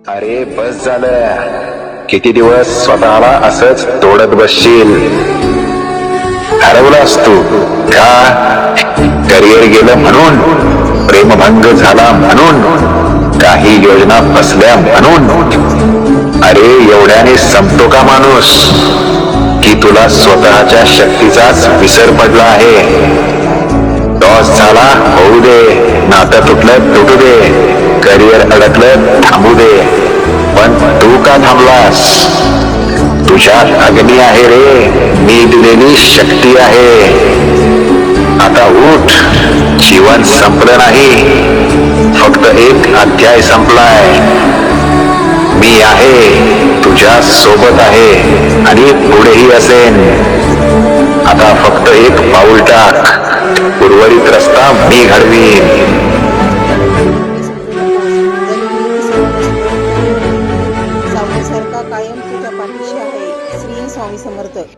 अरे बस झालं. किती दिवस स्वतःला असंच तोडत बसशील? हरवलास तू का? करिअर गेलं म्हणून, प्रेमभंग झाला म्हणून, काही योजना फसल्या म्हणून? अरे एवढ्याने संपतो का माणूस? की तुला स्वतःच्या शक्तीचाच विसर पडला आहे? टॉस झाला होऊ दे, नातं तुटलं तुटू दे, करिअर अडकलं थांबू दे, पण तू का थांबलास? तुझ्यात अग्नी आहे रे, मी दिलेली शक्ती आहे. आता उठ, जीवन संपलं नाही, फक्त एक अध्याय संपलाय. मी आहे, तुझ्या सोबत आहे आणि पुढेही असेन. आता फक्त एक पाऊल टाक, उर्वरित रस्ता मी घडवीन. सावलीसारखा कायम तुझ्या पाठीशी आहे. श्री स्वामी समर्थ.